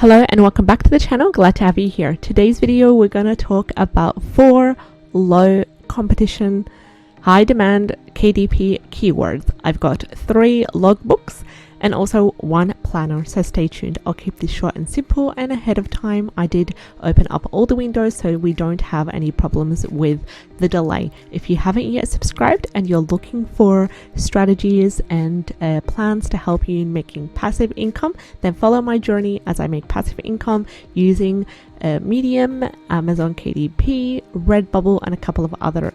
Hello and welcome back to the channel. Glad to have you here. Today's video we're going to talk about 4 low competition, high demand KDP keywords. I've got 3 logbooks and also 1 planner, so stay tuned. I'll keep this short and simple, and ahead of time I did open up all the windows so we don't have any problems with the delay. If you haven't yet subscribed and you're looking for strategies and plans to help you in making passive income, then follow my journey as I make passive income using Medium, Amazon KDP, Redbubble, and a couple of other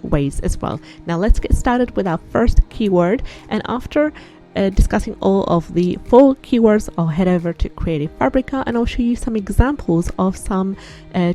ways as well. Now let's get started with our first keyword, and after discussing all of the 4 keywords, I'll head over to Creative Fabrica and I'll show you some examples of some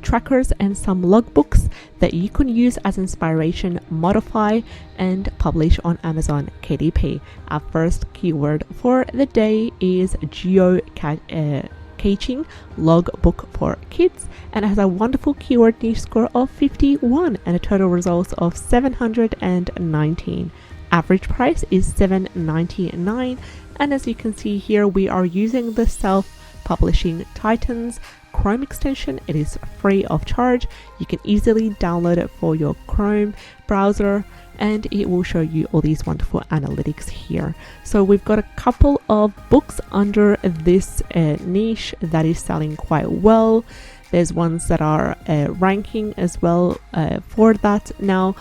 trackers and some logbooks that you can use as inspiration, modify and publish on Amazon KDP. Our first keyword for the day is geocaching logbook for kids, and it has a wonderful keyword niche score of 51 and a total results of 719. Average price is $7.99, and as you can see here, we are using the self-publishing Titans Chrome extension. It is free of charge. You can easily download it for your Chrome browser and it will show you all these wonderful analytics here. So we've got a couple of books under this niche that is selling quite well. There's ones that are ranking as well for that. Now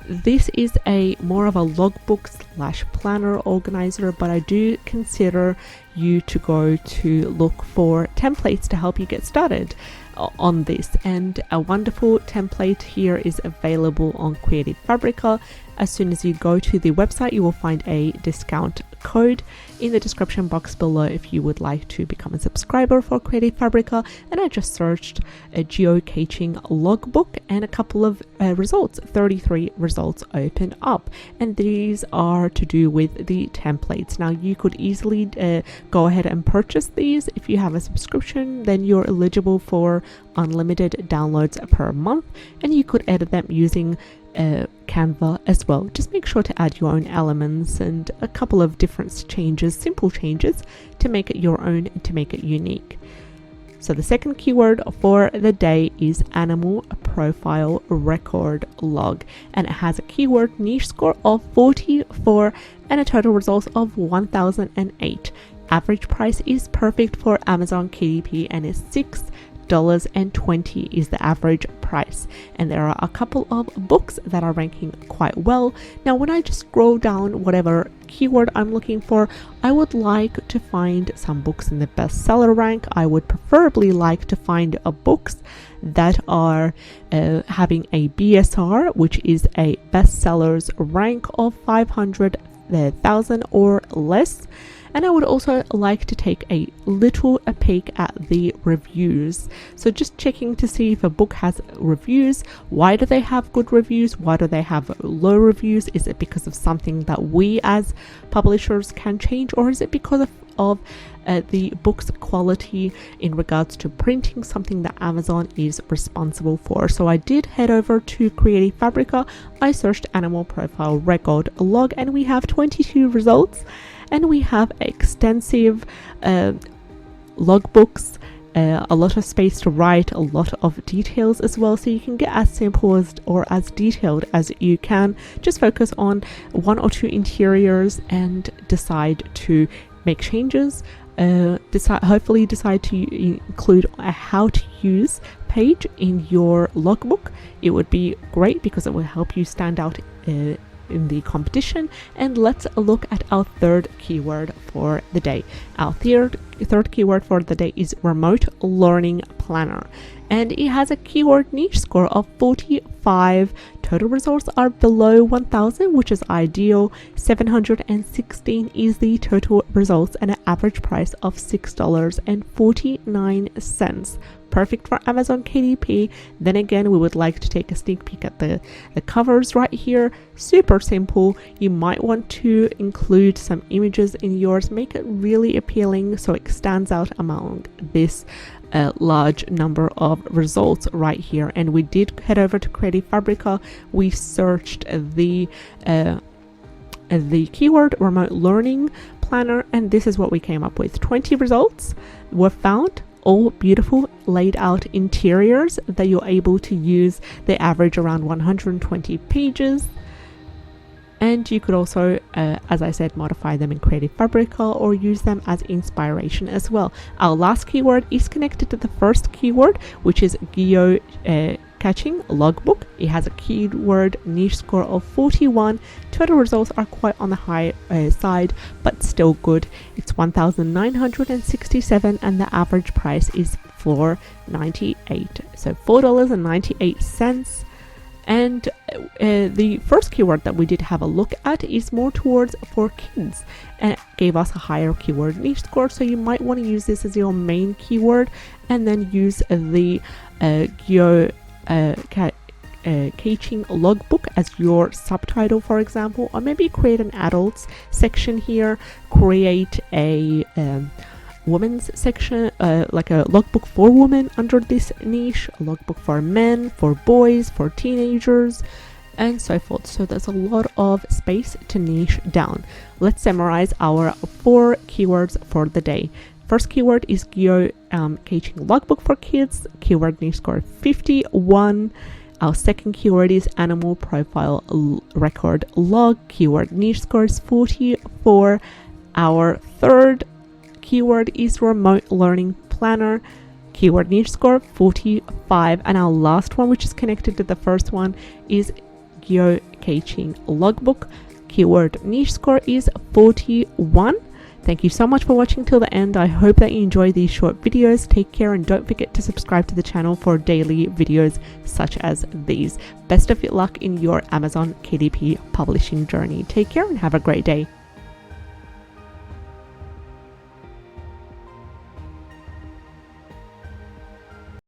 this is a more of a logbook slash planner organizer, but I do consider you to go to look for templates to help you get started on this, and a wonderful template here is available on Creative Fabrica. As soon as you go to the website, you will find a discount code in the description box below if you would like to become a subscriber for Creative Fabrica. And I just searched a geocaching logbook and a couple of results. 33 results open up, and these are to do with the templates. Now you could easily go ahead and purchase these. If you have a subscription, then you're eligible for unlimited downloads per month, and you could edit them using Canva as well. Just make sure to add your own elements and a couple of different changes, simple changes, to make it your own and to make it unique. So the second keyword for the day is animal profile record log, and it has a keyword niche score of 44 and a total results of 1008. Average price is perfect for Amazon KDP and is $6.20 is the average price, and there are a couple of books that are ranking quite well. Now when I just scroll down whatever keyword I'm looking for, I would like to find some books in the bestseller rank. I would preferably like to find books that are having a BSR, which is a bestsellers rank of 500,000 or less. And I would also like to take a peek at the reviews. So just checking to see if a book has reviews. Why do they have good reviews? Why do they have low reviews? Is it because of something that we as publishers can change, or is it because of the book's quality in regards to printing, something that Amazon is responsible for? So I did head over to Creative Fabrica. I searched animal profile record log, and we have 22 results. And we have extensive logbooks, a lot of space to write, a lot of details as well, so you can get as simple as or as detailed as you can. Just focus on 1 or 2 interiors and decide to make changes. Hopefully decide to include a how to use page in your logbook. It would be great because it will help you stand out in the competition. And let's look at our third keyword for the day. Our third keyword for the day is remote learning planner, and it has a keyword niche score of 45. Total results are below 1000, which is ideal. 716 is the total results, and an average price of $6.49. Perfect for Amazon KDP. Then again, we would like to take a sneak peek at the covers right here. Super simple. You might want to include some images in yours, make it really appealing so it stands out among this large number of results right here. And we did head over to Creative Fabrica. We searched the keyword remote learning planner, and this is what we came up with. 20 results were found all beautiful laid out interiors that you're able to use. They average around 120 pages. And you could also, as I said, modify them in Creative Fabrica or use them as inspiration as well. Our last keyword is connected to the first keyword, which is geocaching logbook. It has a keyword niche score of 41. Total results are quite on the high side, but still good. It's 1,967 and the average price is $4.98. So $4.98. And the first keyword that we did have a look at is more towards for kids, and it gave us a higher keyword niche score. So you might want to use this as your main keyword and then use the geocaching logbook as your subtitle, for example, or maybe create an adults section here, create a women's section, like a logbook for women under this niche, a logbook for men, for boys, for teenagers, and so forth. So there's a lot of space to niche down. Let's summarize our 4 keywords for the day. First keyword is geocaching logbook for kids, keyword niche score 51. Our second keyword is animal profile record log, keyword niche score is 44. Our third keyword is remote learning planner, keyword niche score 45. And our last one, which is connected to the first one, is geocaching logbook, keyword niche score is 41. Thank you so much for watching till the end. I hope that you enjoy these short videos. Take care and don't forget to subscribe to the channel for daily videos such as these. Best of luck in your Amazon KDP publishing journey. Take care and have a great day.